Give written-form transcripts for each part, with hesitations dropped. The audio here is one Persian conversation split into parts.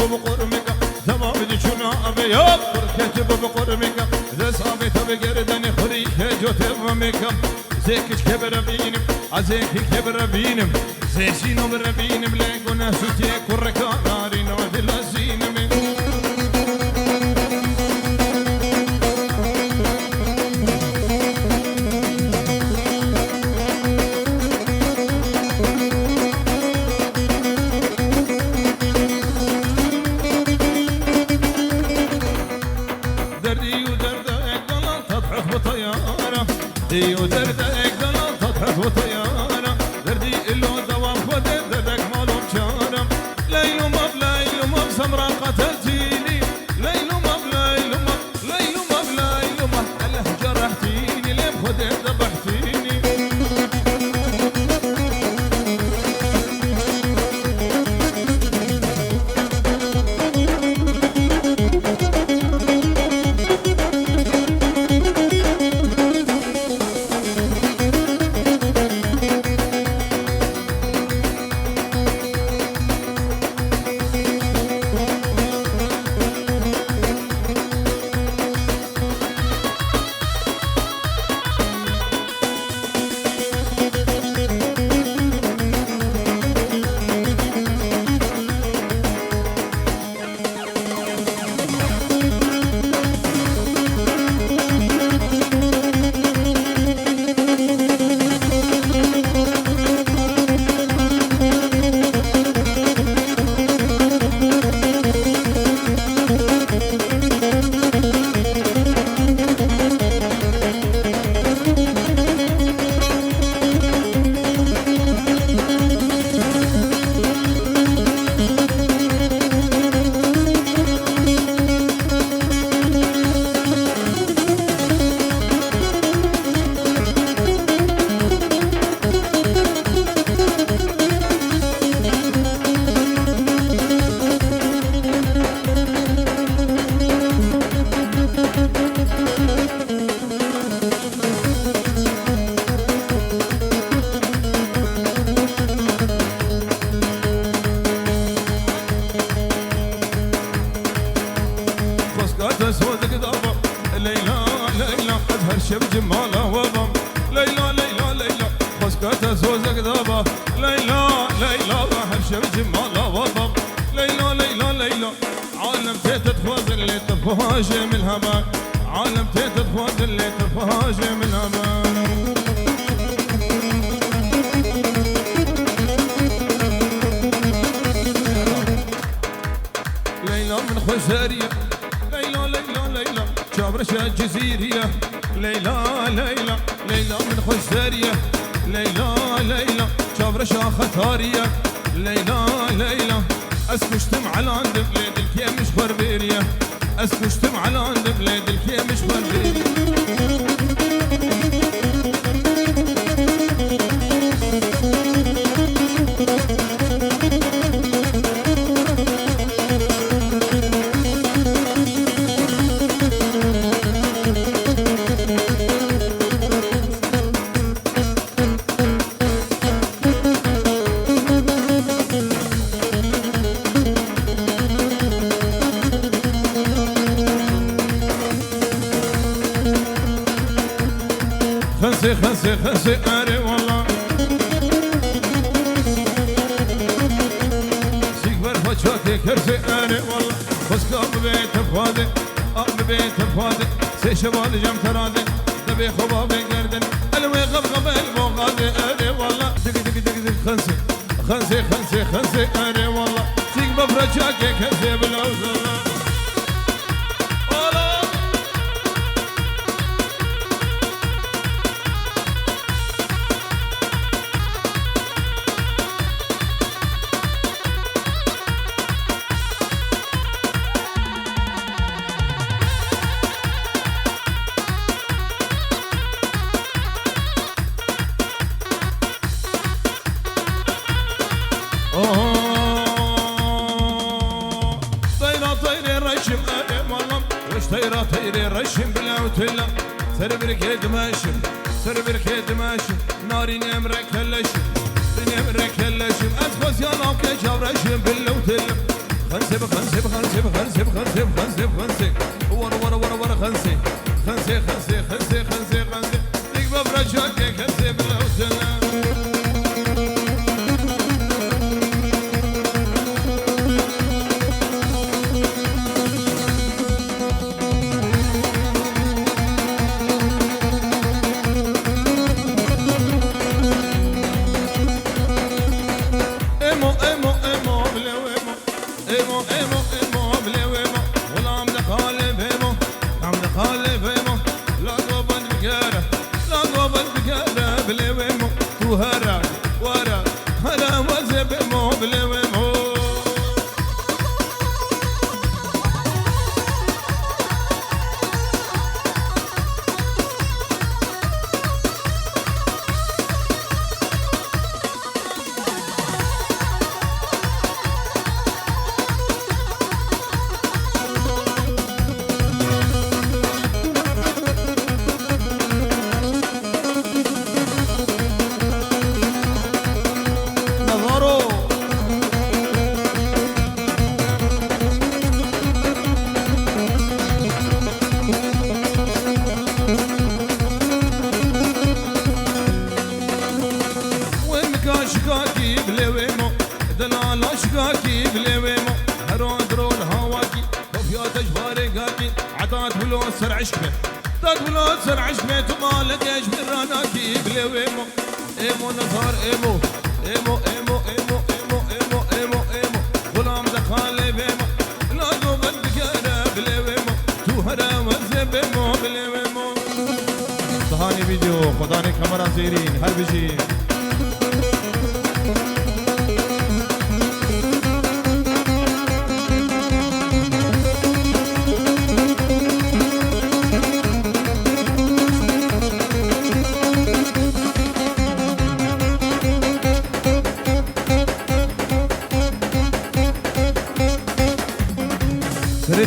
بقرمك تمام دي شنو ابيض كاتب بقرمك ذا صابت بقردني خريك جو تمامك زيك كبر بينم عزيك كبر بينم زي شنو بربينم لقنا سوتي كركا ناري نود لازينم دردي ودردك ضلال تضحك وطيارة دردي إلو دوام خودت دردك مالو بشارة ليلو ماب ليلو ماب سمرا قتلتيني ليلو ماب ليلو ماب ليلو ماب ليلو ماب أله جرحتيني ليه بخودت ذبحتيني شب جماله وضم ليلى ليلى ليلى خسكت زوزك ضبا ليلى ليلى بحر شب جماله وضم ليلى ليلى ليلى عالم تتفوز اللي تفهاج من الهبان عالم تتفوز اللي تفهاج من الهبان ليلى من خسارية ليلى ليلى ليلى شابرشة جزيرية ليلى ليلى ليلى من خسارية ليلى ليلى شابرشة خطارية ليلى ليلى اسكشتم على عند بلاد الكيا مش بربرية اسكشتم على عند بلاد الكيا مش بربرية خنسي خنسي أري والله سيكبر فشوكي كرسي أري والله خسكا ببيت فوادي ببيت فوادي سي شبال جم ترادي تبي خبابي قردن الوي غبغب المغادي أري والله دق دق دق دق خنسي خنسي خنسي خنسي أري والله سيكبر فشوكي كرسي بالأوزان طيرة طيرة رشم بالعوتلة سربرك يد ماشم سربرك يد ماشم ناري نمرك هلشم نمرك هلشم أتفز يا نوكي جاب رشم بالعوتلة خنسة بخنسة خنسي بخنسي بخنسي بخنسي بخنسي بخنسي ورا ورا ورا ورا خنسي خنسي خنسي خنسي خنسي خنسي ديك بفرشك خنسي بالوسنا سر عشقه تاك بلاد سر عشقه تما لقيش براناكي بلويمو ايمو نظهر ايمو ايمو ايمو ايمو ايمو ايمو ايمو ايمو غلام دخالي بيمو لا قوبل بكاره بلويمو توهرا وزبيمو بلويمو صهاني فيديو خداني كاميرا زيرين هل بيجي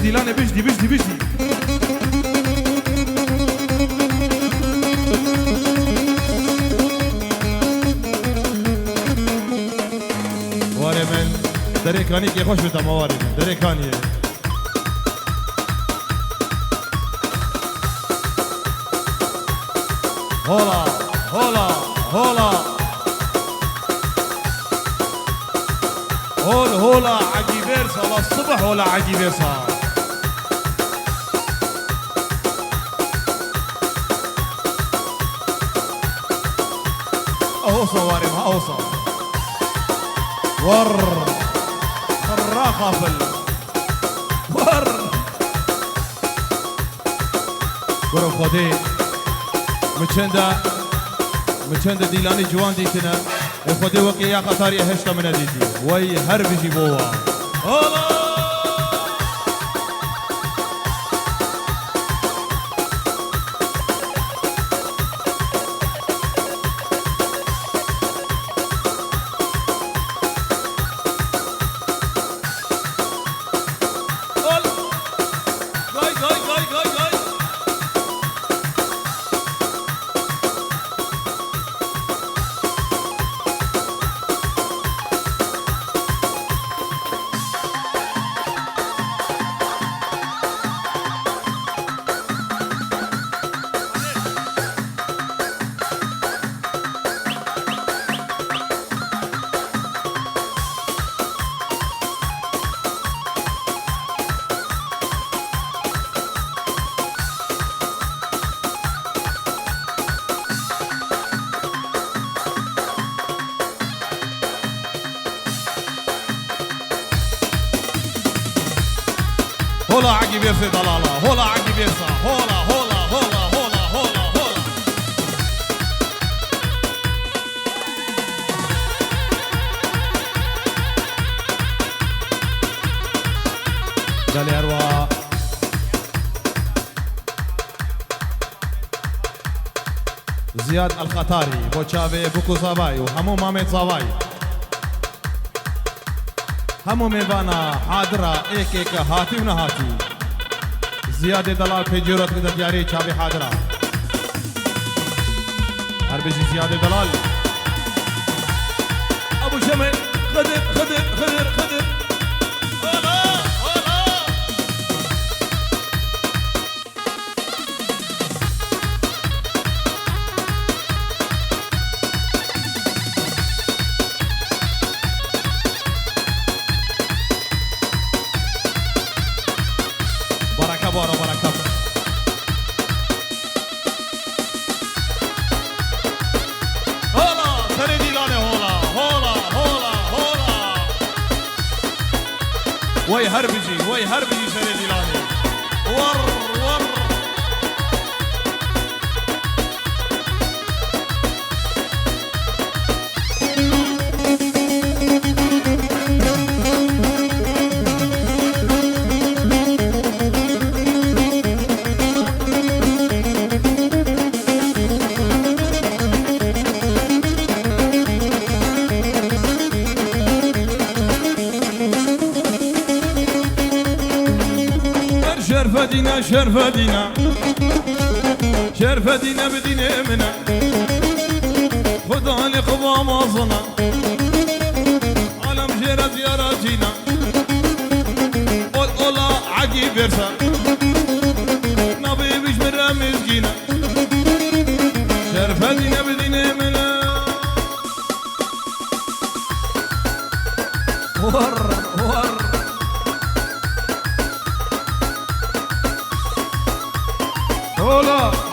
ديلانه بجدي بجدي بجدي واري من دريكاني كي خوش بتا مواري من دريكاني هولا هولا هولا هولا عجيبيرسا للصبح هولا عجيبيرسا اوصى وارم اوصى ور خراخه ور ورم خودي مچنده دیلانی جوان دیتنا خودي وقي يا خطاري هشتا من ديتي وي هر بيجي بوا هولا عقي بيرسي ضلالة هولا عقي بيرسا هولا هولا هولا هولا هولا هولا دالي أروى زياد الخطاري بوشافي بوكو صاباي وهمو مامي صاباي همو میوانا حاضرة ایک هاتی و نهاتی زیاد دلال پی جورت کده دیاری چابی حاضرة هر بيجي زياد دلال ابو شمل خدر خدر خدر خدر هلا هلا وي هربجي سري ديلاني ور شرفة دينا بدينا منا خدا لقضا مازنا عالم جيرا زياراتينا قول قولا عقي برسا نبي بيش من رمز جينا شرفة دينا بدينا منا ور هولا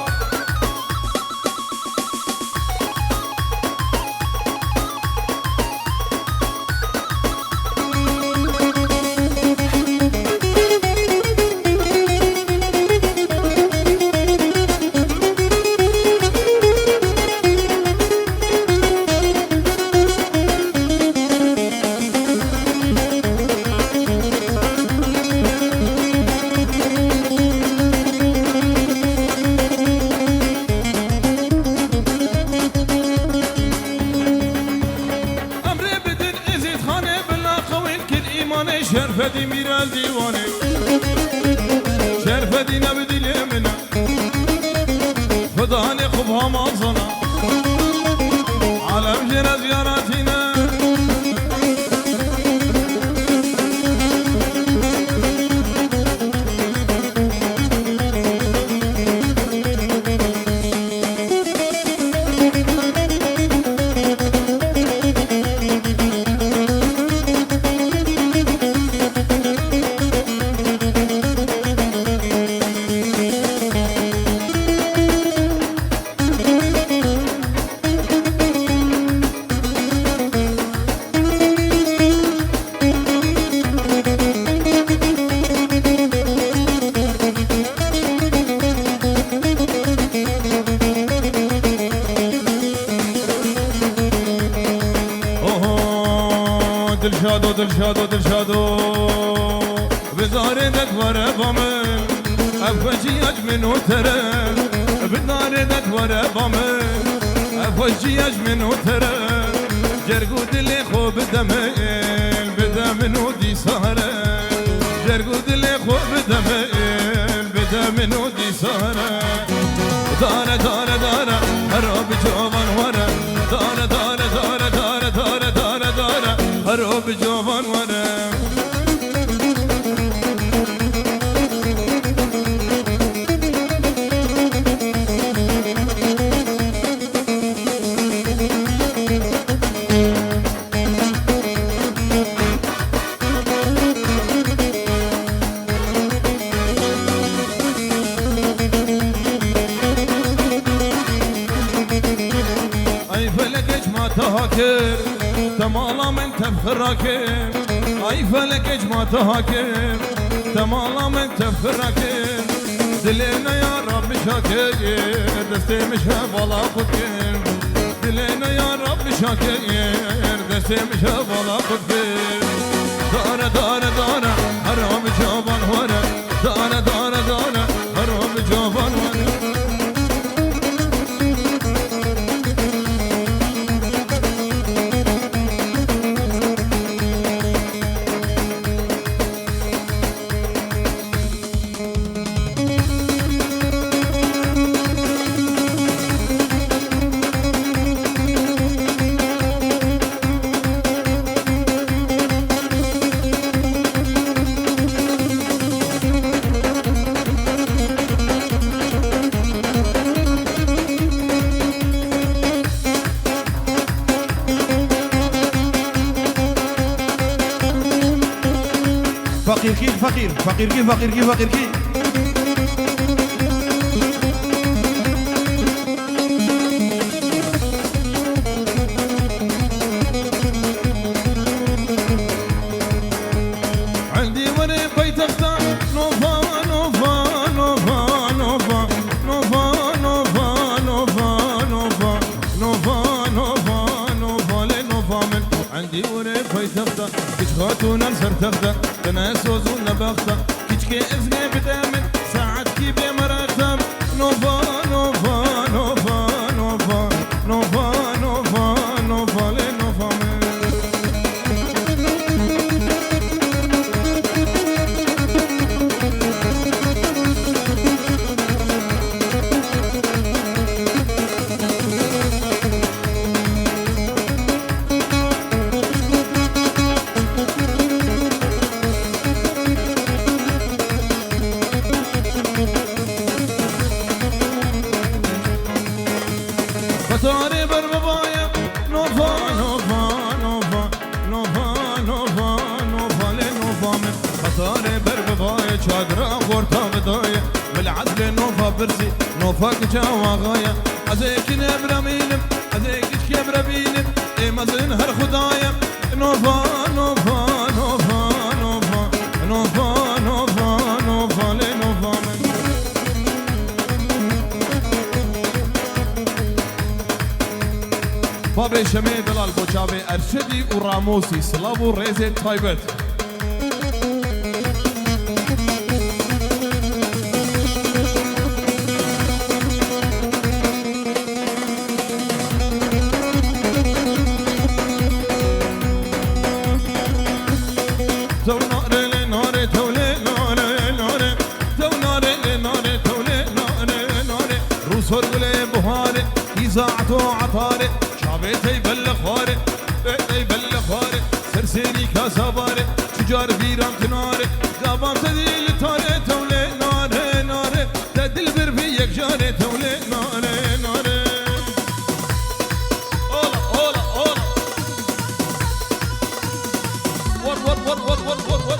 شرفة دي ميرال ديواني شرفة دي نبدي لمنا خداني خبها مالصنا عالم جرى زياراتنا دلشادو بداردك وربامن افجيج منو ترى بداردك وربامن افجيج منو ترى جرقو دلي خو بدمن ودي سهرة جرقو دلي خو بدمن ودي سهرة دارة هرب جوان ورا دارة هرب جوان ورا اي فلك ما تهاكر تمالا من تفراكم اي فلك ما تهاكم تمالا من تفراكم دلنا يا رب شاكر دستي مش بالا خدكم دلنا يا رب شاكر دستي مش بالا خدكم دارة هرب جوان ورا دارة هرب جوان ورا فقير كي عندي عندي ورفاي تخته كيش خاتونا نسر تخته تناس وزونا بخته كيش كي إذني بدامن ساعد كي بمرتب نوفا نوفا نوفا نوفا نوفا نوفا نوفا لنوفا فتاري بربايا نوفا نوفا نوفا نوفا نوفا نوفا لنوفا من فتاري بربايا شادرا غورتا بدايا بالعزل نوفا برسي نوفا كجاوا غايا عزيك نبرا مينم عزيك كبرا بينم اي مزن هر خدايا نوفا نوفا نوفا نوفا نوفا نوفا نوفا لنوفا من بابي شمي بلال بوچاوي ارشدي وراموسي سلافو ريزي تايبت تو ناري ناري تولي ناري ناري تو ناري ناري تولي ناري ناري روسور قلي بهاري إذاعتو عطاري شعبيتي بلخاري بيتي بلخاري سرسيري كاساباري تجار فيرام تناري قابان تديل تاري تولي ناري ناري تدل برفيك جاري تولي ناري ناري اولا اولا اولا ور ور ور ور ور ور ور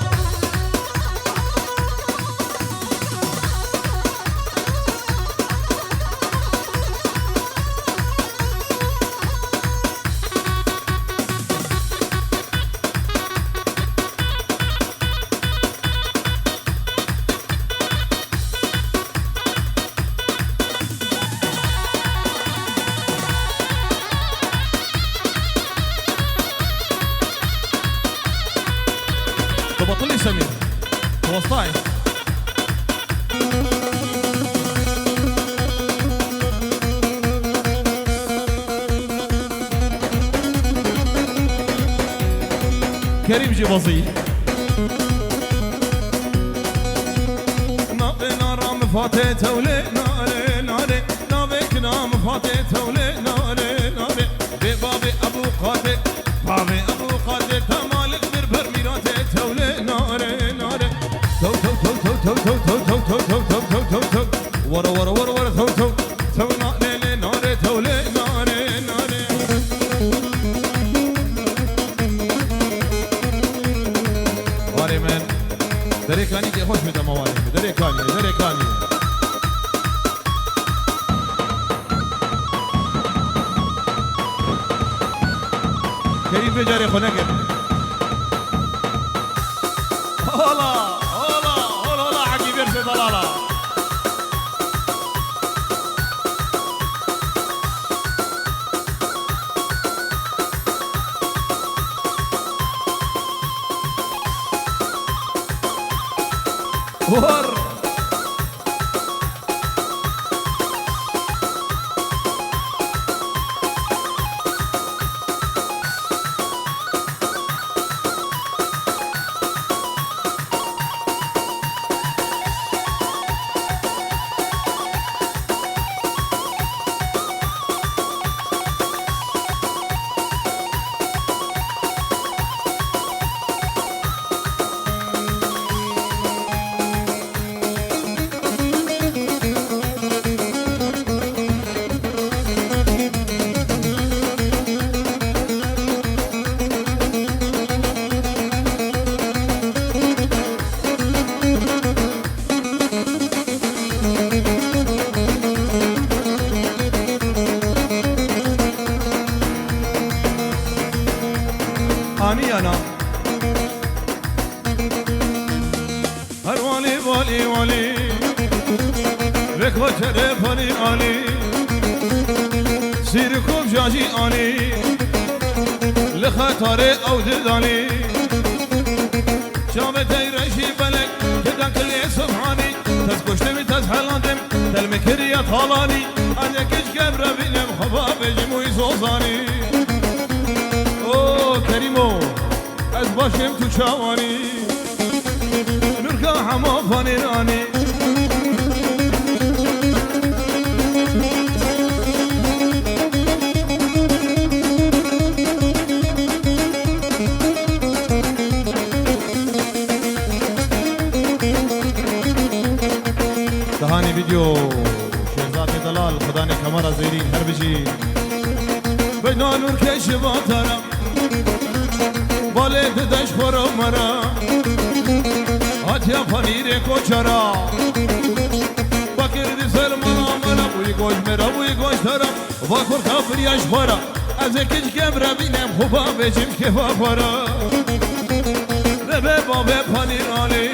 تبطل لي سمير توسطاي كريم جبازي نار مفاتي تولي ناري ناري نابك نام فاتي تولي ناري ناري ببابي ابو قاتي بابي ابو قاتي تمالك بربر ميراتي تولي ناري ناري تو تو تو تو تو تو تو تو تو تو تو تو ورا ورا ورا ورا تو تو تو ناري ناري تولي ناري ناري واري من دريكاني كي خوش بدا موالي دريكاني دريكاني كريم بجاري خنقر هلا هلا هلا هلا حكي بيرسي ضلالا ور اني انا هالوالي والي والي لك وشرفني علي سيركم جاجي علي لخطاري أو دداني شابتي رشي بلك كدن كل سبحاني تسكشتم تسحلانتم تلمكرية طالاني أنا كش كبر بينم خباب جموي صوصاني أوه كريمو از باشم تو چوانی نورکا همه فانیرانی دهانی ویدیو شهزاد دلال خدانی کمرا زیرین هر بجی بنا نور کش باترم بالت دش خورا مرا آتیا پنیر کوچرا بکردی سلمانا مرا بوی گوش مرا بوی گوش ترا واکر کافریاش خورا از کج کبرا بینم خوبا بجیم که وافرا ربه بابه پنیرانی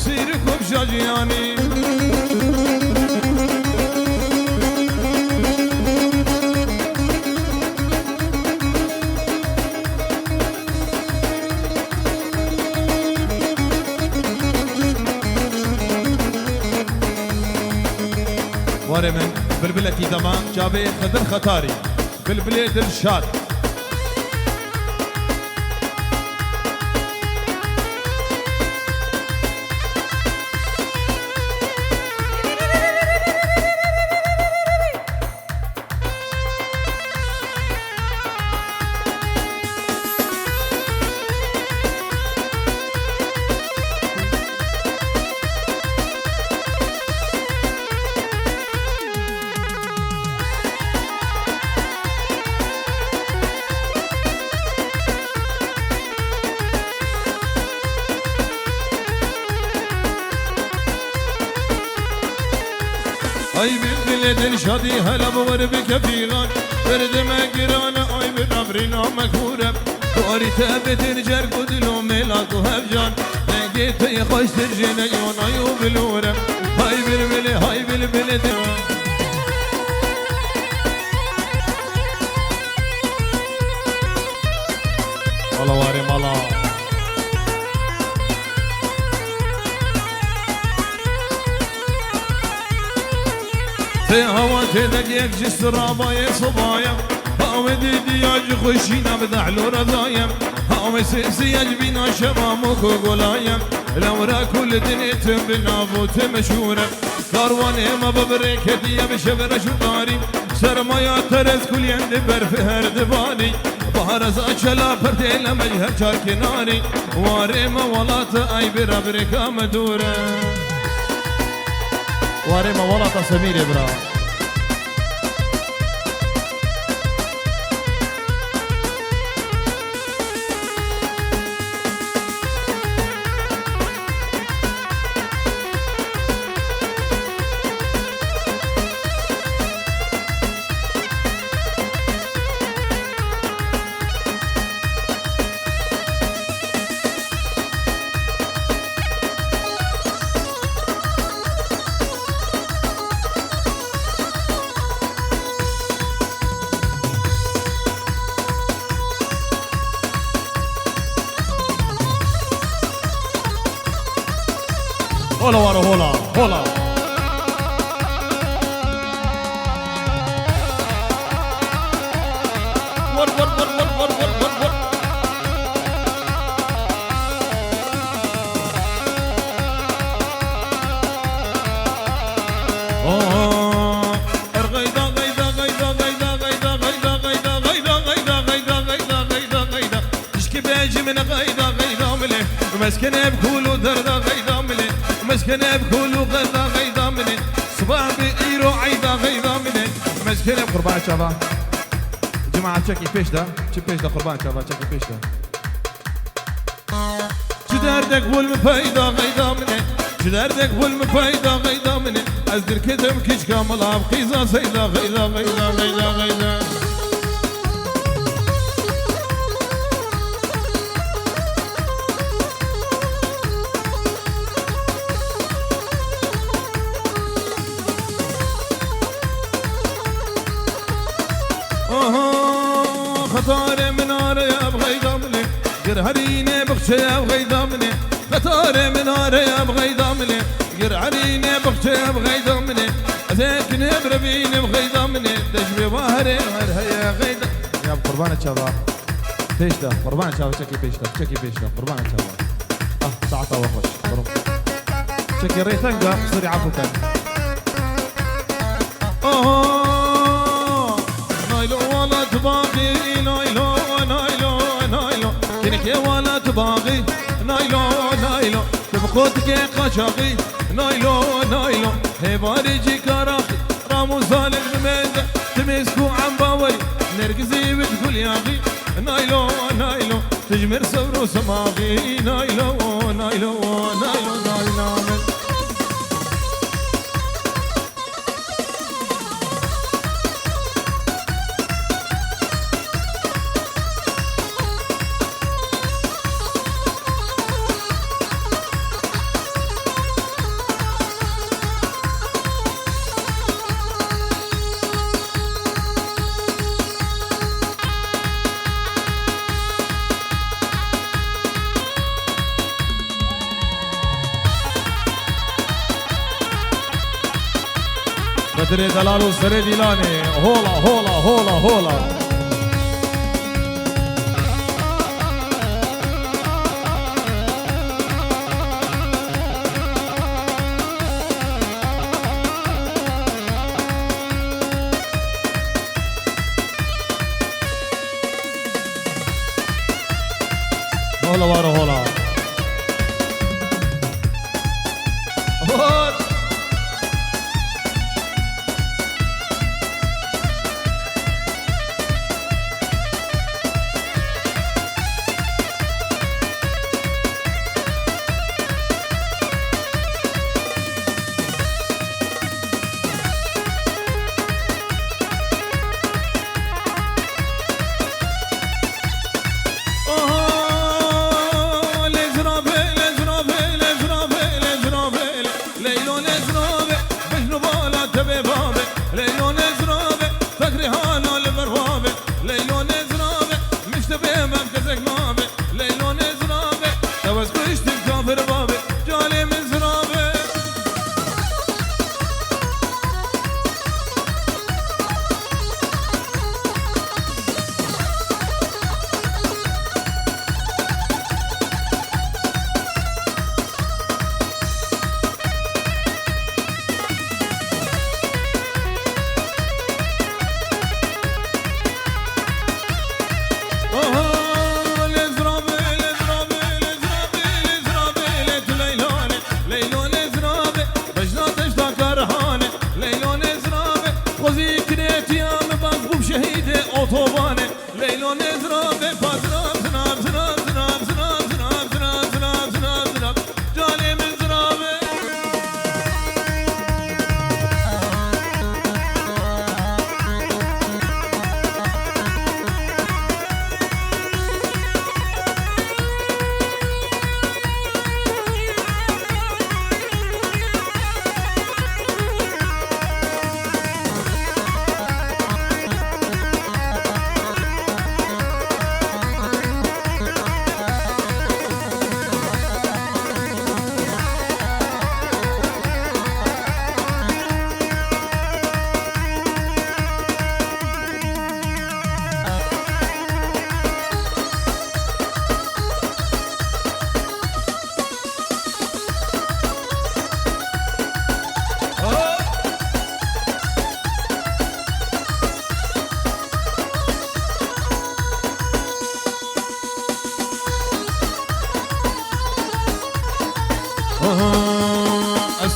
سیر کب شاجیانی واري من بلبلة دمان جابي خضر خطاري بلبلة دلشاد أي بالبلد الشادي هلا بور بكفيغان برد ما قرانا أي بالأمرنا مكهورة واري ثابت رجال قدلو ميلاد وهفجان لقيت يخش ترجينا يون أيوب الورة هاي بالبلد هاي بالبلد والله واري مالا في هوا تدقيق جسر رابايا صبايا هاو دياج خشينا بدحلو رضايا هاو سياج بينا شمامك وقلايا لورا كل دنيتم بالنافوت مشهورة كارواني ما ببريك هدية بشبر شطاري سرمايا ترز كل يند برف هردباني بحرز أشلا فرتيلا مجهر شار كناري واري ما ولات أي برابريكا مدورة واري ما ولات سمير برا هولا ورا هولا هولا ور ور ور ور ور ور ور ور غيدا غيدا غيدا غيدا غيدا غيدا غيدا غيدا غيدا غيدا غيدا غيدا غيدا تشكي بيجي من غيدا غيدا ملي مسكنه بكولو دردا غيدا ملي مسكنه بكولو غدا غيدا مني صباح بإيرو عيدا غيدا مني مسكنه بقربان شباب جماعة تشكي فيش ده شو فيش ده قربان شباب تشكي فيش ده شو دردك والمفايدة غيدا مني شو دردك والمفايدة غيدا مني أزدر كدم كيش كامل عبقيزة سيدا غيدا غيدا غيدا غيدا خطار من نار يا بغي ضمني قرهريني بخشي يا بغي ضمني خطار من نار يا بغي ضمني قرهريني بخشي يا بغي ضمني ازيك نبربيني بغي ضمني تجبي ظهري غيرها يا غيدا يا قربان شباب بيشتا قربان شباب شكي بيشتا قربان شباب ساعة وخش شكي ريثنقا صري عفوكا نايلو ولا تباغي نايلو نايلو نايلو كنك يا ولا تباغي نايلو نايلو تبقوتك قشاقي نايلو نايلو هبارجي كراخي رامو صالح بميزة تمسكو عم باوري نرقزي وتقول يا اخي نايلو نايلو تجمر صبر سماغي نايلو نايلو نايلو نايلو بدري دلالو سري ديلاني هولا هولا هولا هولا هولا وارو هولا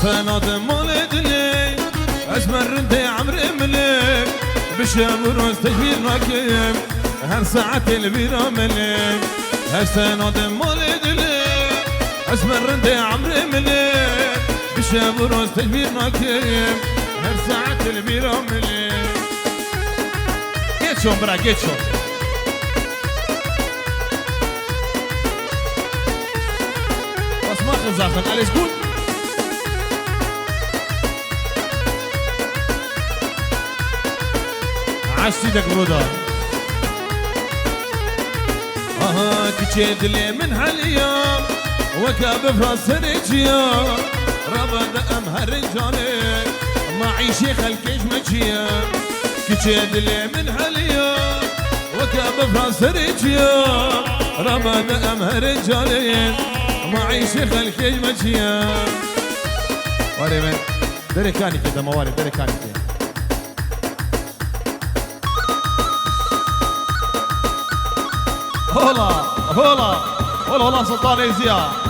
سناد مولدني اسمر انت عمري ملك بشمر تجبير راكب هر ساعة البيرة ملك سناد مولدني اسمر انت عمري ملك بشمر تجبير راكب هر ساعة البيرة ملك جيت شون برا جيت شون بس ما خزاخن على سكوت عشتيدك برودار كجيد لي من هاليوم وكاب فراس رجيا ربد أمهر رجالي معي شيخ الكيش مجيا كجيد لي من هاليوم وكاب فراس رجيا ربد أمهر رجالي معي شيخ الكيش مجيا واري من دري كاني كده مواري دري كاني كده هولا هولا هولا هولا سلطان زياد